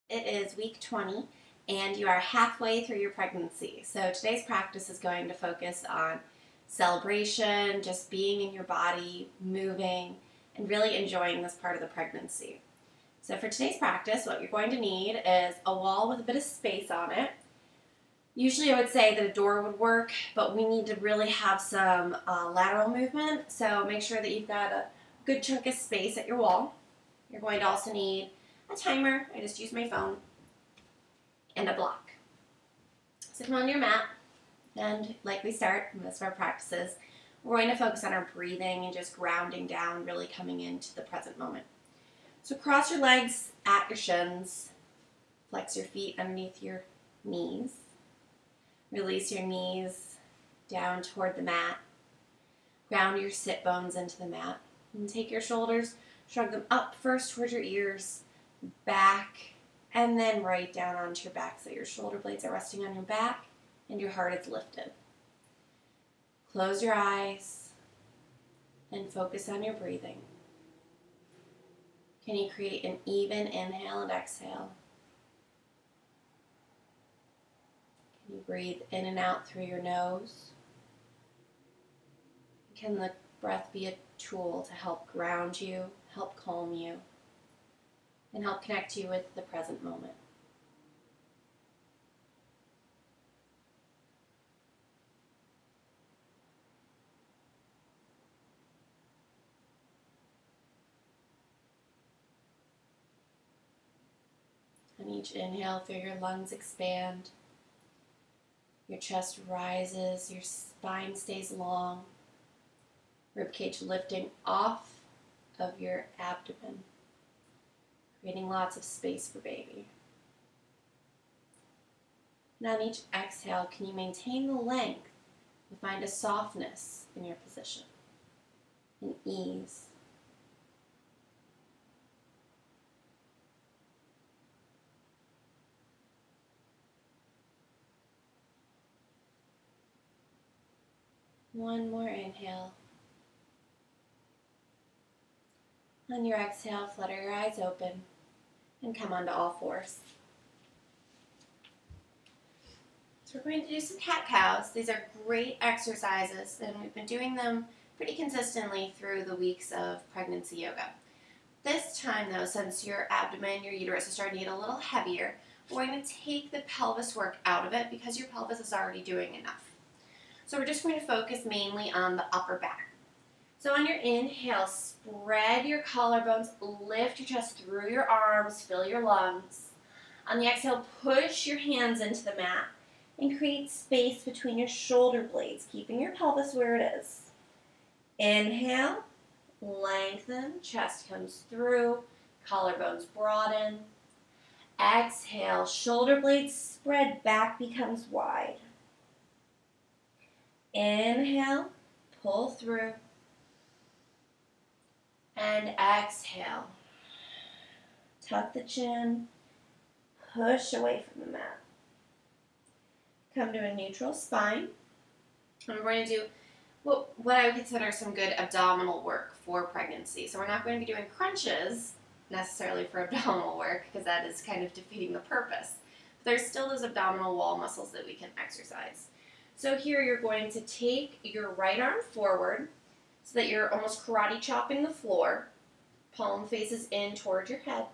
It is week 20 and you are halfway through your pregnancy. So today's practice is going to focus on celebration, just being in your body, moving, and really enjoying this part of the pregnancy. So for today's practice, what you're going to need is a wall with a bit of space on it. Usually I would say that a door would work, but we need to really have some lateral movement. So make sure that you've got a good chunk of space at your wall. You're going to also need a timer, I just use my phone, and a block. So come on your mat, and like we start most of our practices, we're going to focus on our breathing and just grounding down, really coming into the present moment. So cross your legs at your shins, flex your feet underneath your knees, release your knees down toward the mat, ground your sit bones into the mat, and take your shoulders, shrug them up first towards your ears, back, and then right down onto your back so your shoulder blades are resting on your back and your heart is lifted. Close your eyes and focus on your breathing. Can you create an even inhale and exhale? Can you breathe in and out through your nose? Can the breath be a tool to help ground you, help calm you, and help connect you with the present moment? On each inhale, feel your lungs expand, your chest rises, your spine stays long, ribcage lifting off of your abdomen, creating lots of space for baby. And on each exhale, can you maintain the length and find a softness in your position, an ease? One more inhale. On your exhale, flutter your eyes open and come onto all fours. So we're going to do some cat-cows. These are great exercises, and we've been doing them pretty consistently through the weeks of pregnancy yoga. This time, though, since your abdomen, your uterus is starting to get a little heavier, we're going to take the pelvis work out of it because your pelvis is already doing enough. So we're just going to focus mainly on the upper back. So on your inhale, spread your collarbones, lift your chest through your arms, fill your lungs. On the exhale, push your hands into the mat and create space between your shoulder blades, keeping your pelvis where it is. Inhale, lengthen, chest comes through, collarbones broaden. Exhale, shoulder blades spread, back becomes wide. Inhale, pull through, and exhale. Tuck the chin, push away from the mat. Come to a neutral spine. And we're going to do what I would consider some good abdominal work for pregnancy. So we're not going to be doing crunches necessarily for abdominal work because that is kind of defeating the purpose. But there's still those abdominal wall muscles that we can exercise. So here you're going to take your right arm forward so that you're almost karate chopping the floor. Palm faces in towards your head.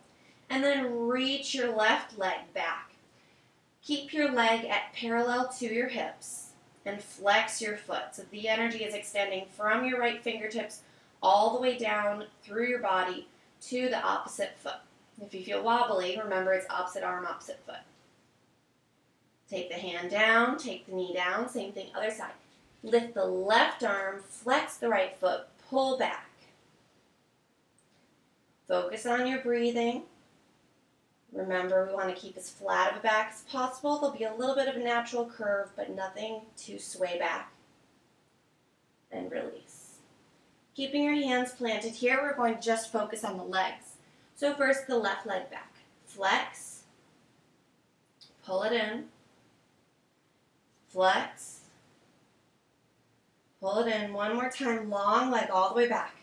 And then reach your left leg back. Keep your leg at parallel to your hips and flex your foot. So the energy is extending from your right fingertips all the way down through your body to the opposite foot. If you feel wobbly, remember it's opposite arm, opposite foot. Take the hand down, take the knee down, same thing, other side. Lift the left arm, flex the right foot, pull back. Focus on your breathing. Remember, we want to keep as flat of a back as possible. There'll be a little bit of a natural curve, but nothing to sway back. And release. Keeping your hands planted here, we're going to just focus on the legs. So first, the left leg back. Flex. Pull it in. Flex. Pull it in. One more time, long leg all the way back.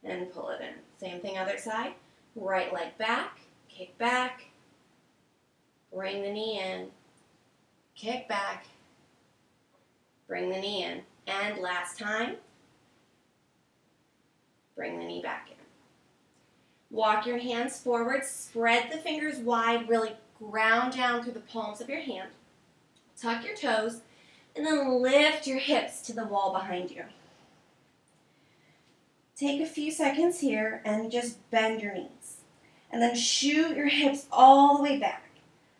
And pull it in. Same thing other side. Right leg back, back, bring the knee in, kick back, bring the knee in, and last time, bring the knee back in. Walk your hands forward, spread the fingers wide, really ground down through the palms of your hand. Tuck your toes, and then lift your hips to the wall behind you. Take a few seconds here and just bend your knees. And then shoot your hips all the way back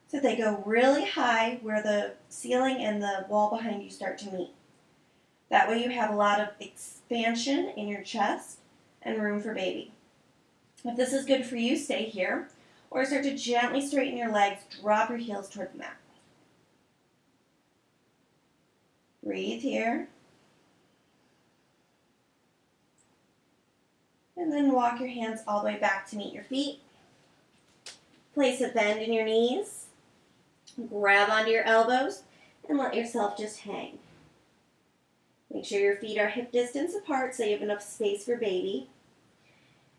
so they go really high where the ceiling and the wall behind you start to meet. That way you have a lot of expansion in your chest and room for baby. If this is good for you, stay here, or start to gently straighten your legs, drop your heels toward the mat. Breathe here. And then walk your hands all the way back to meet your feet. Place a bend in your knees. Grab onto your elbows and let yourself just hang. Make sure your feet are hip distance apart so you have enough space for baby.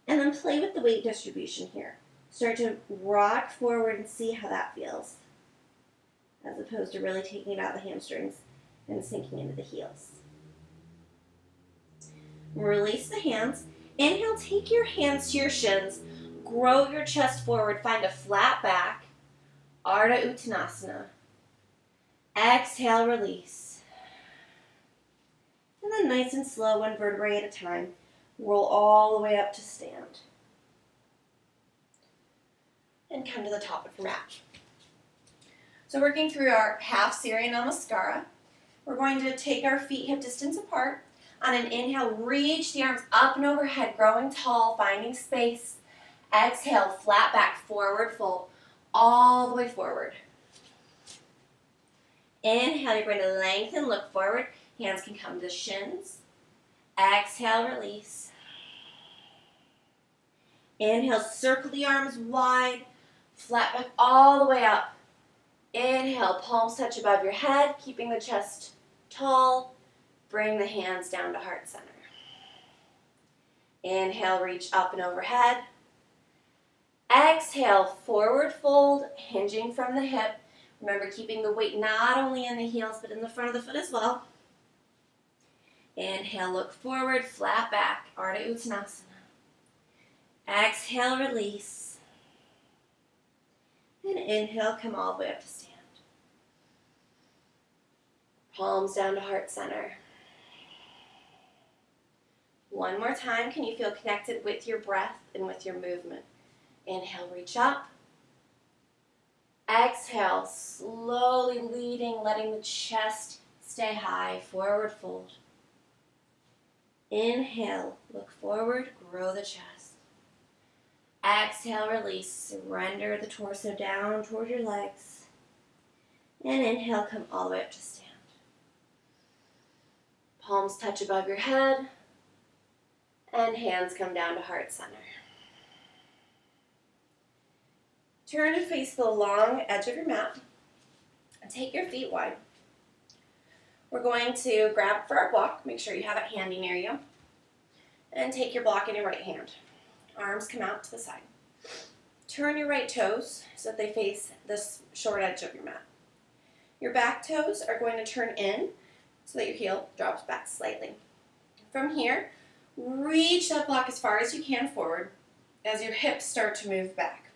And then play with the weight distribution here. Start to rock forward and see how that feels, as opposed to really taking it out of the hamstrings and sinking into the heels. Release the hands. Inhale, take your hands to your shins. Grow your chest forward. Find a flat back. Ardha Uttanasana. Exhale, release. And then nice and slow, one vertebrae at a time. Roll all the way up to stand. And come to the top of your mat. So working through our half Surya Namaskara, we're going to take our feet hip distance apart. On an inhale, reach the arms up and overhead, growing tall, finding space. Exhale, flat back, forward fold, all the way forward. Inhale, you're going to lengthen, look forward. Hands can come to the shins. Exhale, release. Inhale, circle the arms wide, flat back all the way up. Inhale, palms touch above your head, keeping the chest tall. Bring the hands down to heart center. Inhale, reach up and overhead. Exhale, forward fold, hinging from the hip. Remember, keeping the weight not only in the heels, but in the front of the foot as well. Inhale, look forward, flat back, Ardha Uttanasana. Exhale, release. And inhale, come all the way up to stand. Palms down to heart center. One more time, can you feel connected with your breath and with your movement? Inhale, reach up. Exhale, slowly leading, letting the chest stay high, forward fold. Inhale, look forward, grow the chest. Exhale, release, surrender the torso down toward your legs. And inhale, come all the way up to stand. Palms touch above your head. And hands come down to heart center. Turn to face the long edge of your mat. And take your feet wide. We're going to grab for our block. Make sure you have it handy near you. And take your block in your right hand. Arms come out to the side. Turn your right toes so that they face this short edge of your mat. Your back toes are going to turn in so that your heel drops back slightly. From here, reach that block as far as you can forward as your hips start to move back.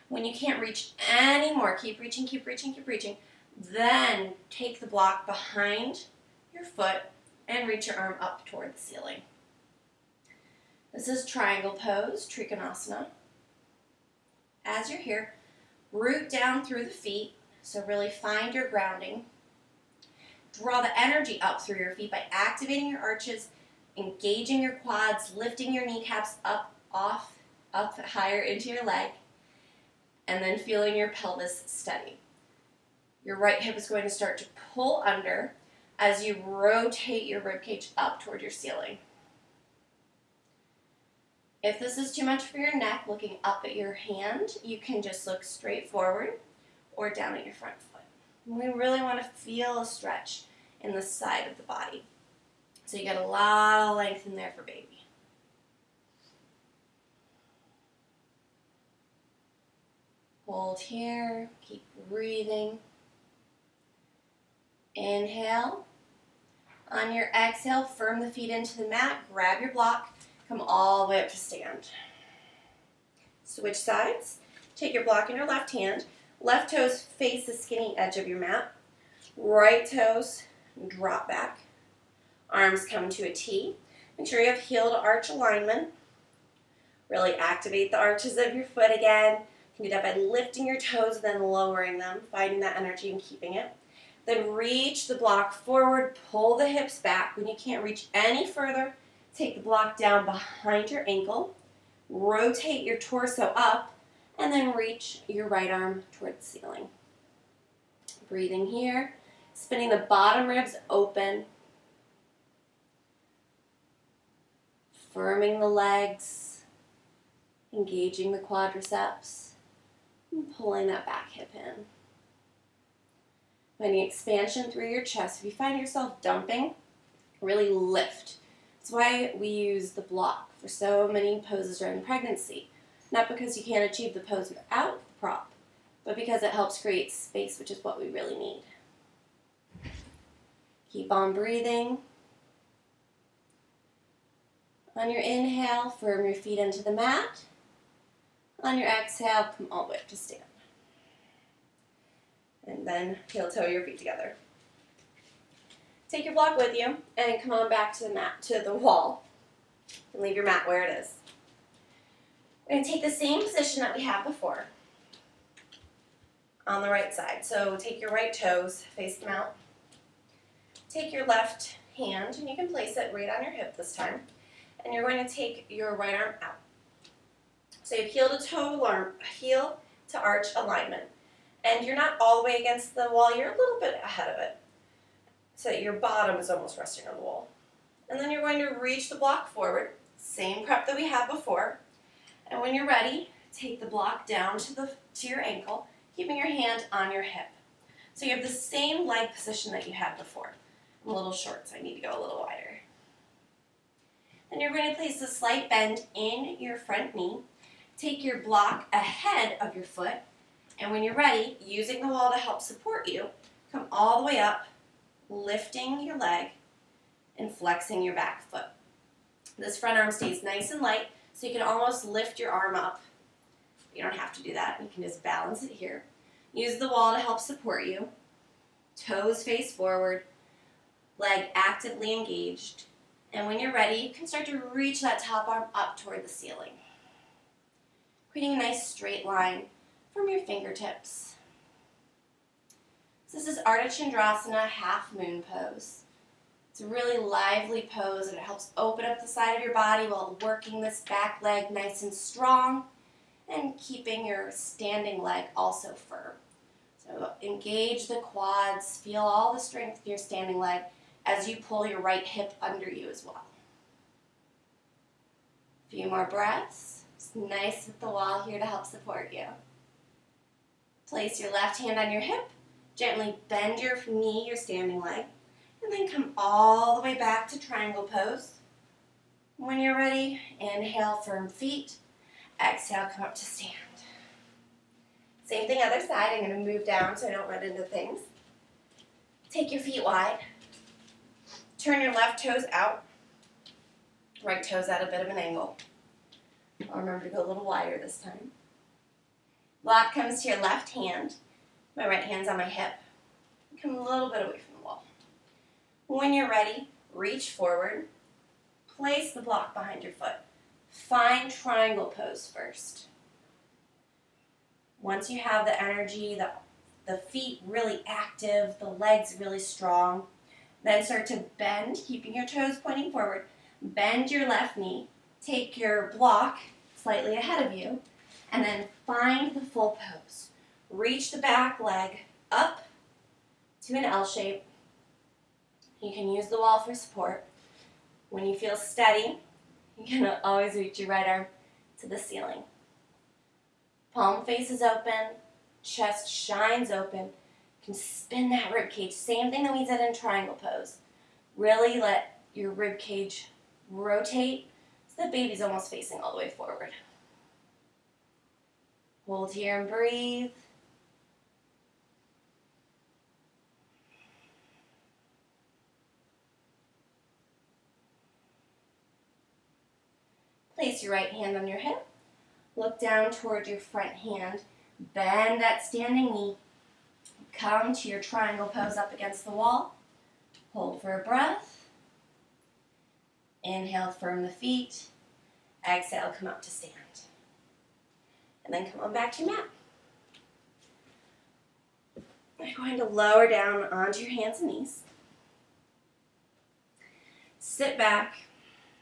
When you can't reach anymore, keep reaching, keep reaching, keep reaching. Then take the block behind your foot and reach your arm up toward the ceiling. This is triangle pose, Trikonasana. As you're here, root down through the feet, so really find your grounding. Draw the energy up through your feet by activating your arches, engaging your quads, lifting your kneecaps up, off, up higher into your leg, and then feeling your pelvis steady. Your right hip is going to start to pull under as you rotate your ribcage up toward your ceiling. If this is too much for your neck, looking up at your hand, you can just look straight forward or down at your front foot. We really want to feel a stretch in the side of the body. So you get a lot of length in there for baby. Hold here, keep breathing. Inhale. On your exhale, firm the feet into the mat, grab your block, come all the way up to stand. Switch sides. Take your block in your left hand. Left toes face the skinny edge of your mat. Right toes drop back. Arms come to a T. Make sure you have heel to arch alignment. Really activate the arches of your foot again. You can do that by lifting your toes, then lowering them, finding that energy and keeping it. Then reach the block forward, pull the hips back. When you can't reach any further, take the block down behind your ankle, rotate your torso up, and then reach your right arm toward the ceiling. Breathing here, spinning the bottom ribs open, firming the legs, engaging the quadriceps, and pulling that back hip in. Finding expansion through your chest. If you find yourself dumping, really lift. That's why we use the block for so many poses during pregnancy. Not because you can't achieve the pose without the prop, but because it helps create space, which is what we really need. Keep on breathing. On your inhale, firm your feet into the mat. On your exhale, come all the way up to stand. And then heel toe your feet together. Take your block with you and come on back to the mat, to the wall. And leave your mat where it is. We're going to take the same position that we had before on the right side. So take your right toes, face them out. Take your left hand, and you can place it right on your hip this time. And you're going to take your right arm out. So you have heel to arch alignment. And you're not all the way against the wall, you're a little bit ahead of it. So your bottom is almost resting on the wall. And then you're going to reach the block forward, same prep that we had before. And when you're ready, take the block down to your ankle, keeping your hand on your hip. So you have the same leg position that you had before. I'm a little short, so I need to go a little wider. Then you're going to place a slight bend in your front knee. Take your block ahead of your foot. And when you're ready, using the wall to help support you, come all the way up, lifting your leg and flexing your back foot. This front arm stays nice and light, so you can almost lift your arm up. You don't have to do that. You can just balance it here. Use the wall to help support you. Toes face forward, leg actively engaged. And when you're ready, you can start to reach that top arm up toward the ceiling, creating a nice straight line from your fingertips. So this is Ardha Chandrasana, half moon pose. It's a really lively pose, and it helps open up the side of your body while working this back leg nice and strong and keeping your standing leg also firm. So engage the quads, feel all the strength of your standing leg as you pull your right hip under you as well. A few more breaths. It's nice with the wall here to help support you. Place your left hand on your hip, gently bend your knee, your standing leg, and then come all the way back to triangle pose. When you're ready, inhale, firm feet. Exhale, come up to stand. Same thing other side. I'm going to move down so I don't run into things. Take your feet wide. Turn your left toes out. Right toes at a bit of an angle. I'll remember to go a little wider this time. Block comes to your left hand. My right hand's on my hip. Come a little bit away from the wall. When you're ready, reach forward. Place the block behind your foot. Find triangle pose first. Once you have the energy, the feet really active, the legs really strong, then start to bend, keeping your toes pointing forward. Bend your left knee. Take your block slightly ahead of you, and then find the full pose. Reach the back leg up to an L shape. You can use the wall for support. When you feel steady, you can always reach your right arm to the ceiling. Palm faces open, chest shines open. You can spin that rib cage. Same thing that we did in triangle pose. Really let your rib cage rotate so the baby's almost facing all the way forward. Hold here and breathe. Place your right hand on your hip. Look down toward your front hand. Bend that standing knee. Come to your triangle pose up against the wall. Hold for a breath. Inhale, firm the feet. Exhale, come up to stand. And then come on back to your mat. You're going to lower down onto your hands and knees. Sit back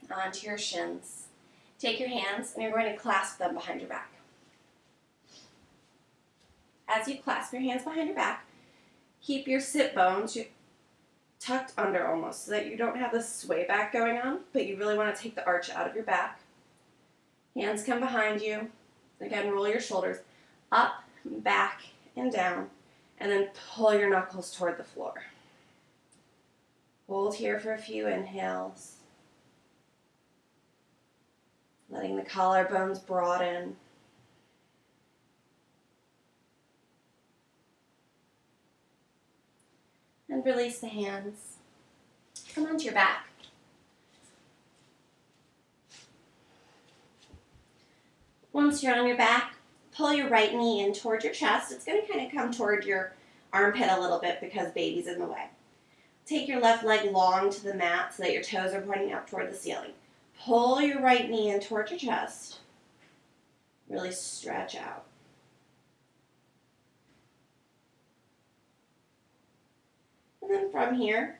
onto your shins. Take your hands and you're going to clasp them behind your back. As you clasp your hands behind your back, keep your sit bones tucked under almost so that you don't have this sway back going on, but you really want to take the arch out of your back. Hands come behind you. Again, roll your shoulders up, back, and down, and then pull your knuckles toward the floor. Hold here for a few inhales. Letting the collarbones broaden. And release the hands. Come onto your back. Once you're on your back, pull your right knee in toward your chest. It's going to kind of come toward your armpit a little bit because baby's in the way. Take your left leg long to the mat so that your toes are pointing up toward the ceiling. Pull your right knee in toward your chest. Really stretch out. And then from here,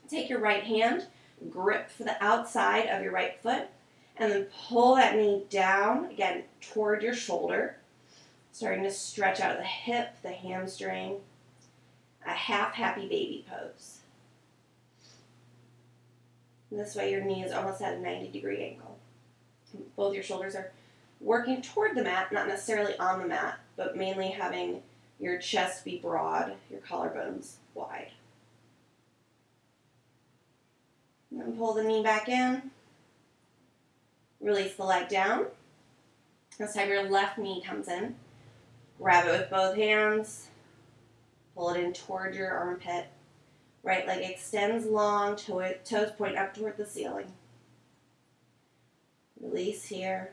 take your right hand, grip for the outside of your right foot, and then pull that knee down, again, toward your shoulder, starting to stretch out the hip, the hamstring, a half happy baby pose. And this way your knee is almost at a 90-degree angle. Both your shoulders are working toward the mat, not necessarily on the mat, but mainly having your chest be broad, your collarbones wide. And then pull the knee back in. Release the leg down. This time your left knee comes in. Grab it with both hands. Pull it in toward your armpit. Right leg extends long, toes point up toward the ceiling. Release here.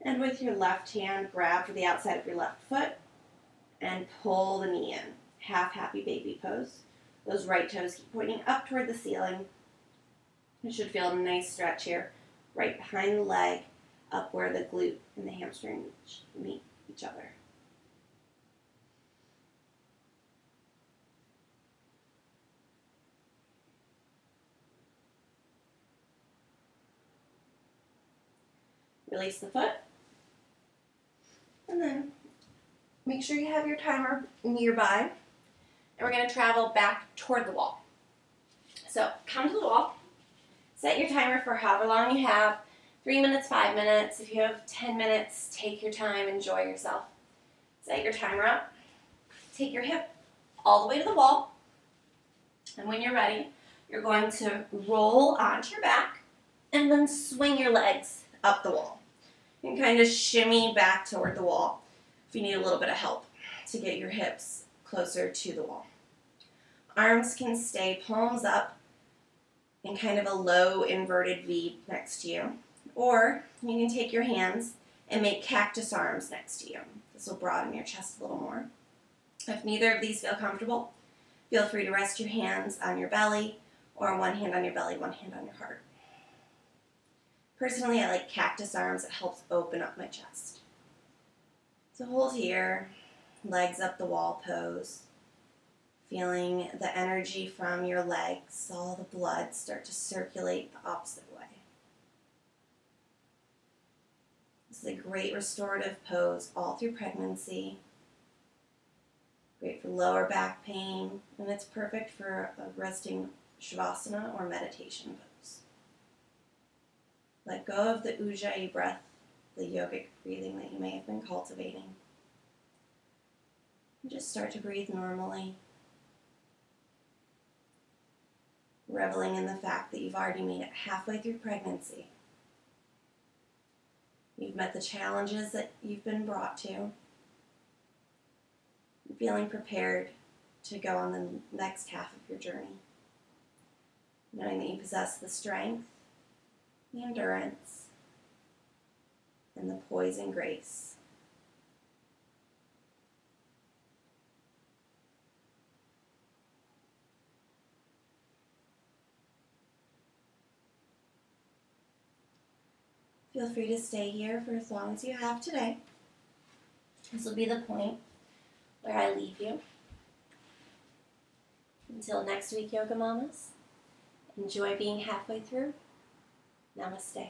And with your left hand, grab for the outside of your left foot and pull the knee in. Half happy baby pose. Those right toes keep pointing up toward the ceiling. You should feel a nice stretch here, right behind the leg, up where the glute and the hamstring meet each other. Release the foot. And then make sure you have your timer nearby. And we're going to travel back toward the wall. So come to the wall. Set your timer for however long you have. 3 minutes, 5 minutes. If you have 10 minutes, take your time, enjoy yourself. Set your timer up. Take your hip all the way to the wall. And when you're ready, you're going to roll onto your back and then swing your legs up the wall. You can kind of shimmy back toward the wall if you need a little bit of help to get your hips closer to the wall. Arms can stay palms up in kind of a low inverted V next to you. Or you can take your hands and make cactus arms next to you. This will broaden your chest a little more. If neither of these feel comfortable, feel free to rest your hands on your belly or one hand on your belly, one hand on your heart. Personally, I like cactus arms. It helps open up my chest. So hold here, legs up the wall pose. Feeling the energy from your legs, all the blood start to circulate the opposite way. This is a great restorative pose all through pregnancy. Great for lower back pain, and it's perfect for a resting shavasana or meditation pose. Let go of the ujjayi breath, the yogic breathing that you may have been cultivating. And just start to breathe normally. Reveling in the fact that you've already made it halfway through pregnancy. You've met the challenges that you've been brought to. Feeling prepared to go on the next half of your journey. Knowing that you possess the strength, the endurance, and the poise and grace. Feel free to stay here for as long as you have today. This will be the point where I leave you. Until next week, Yoga Mamas, enjoy being halfway through. Namaste.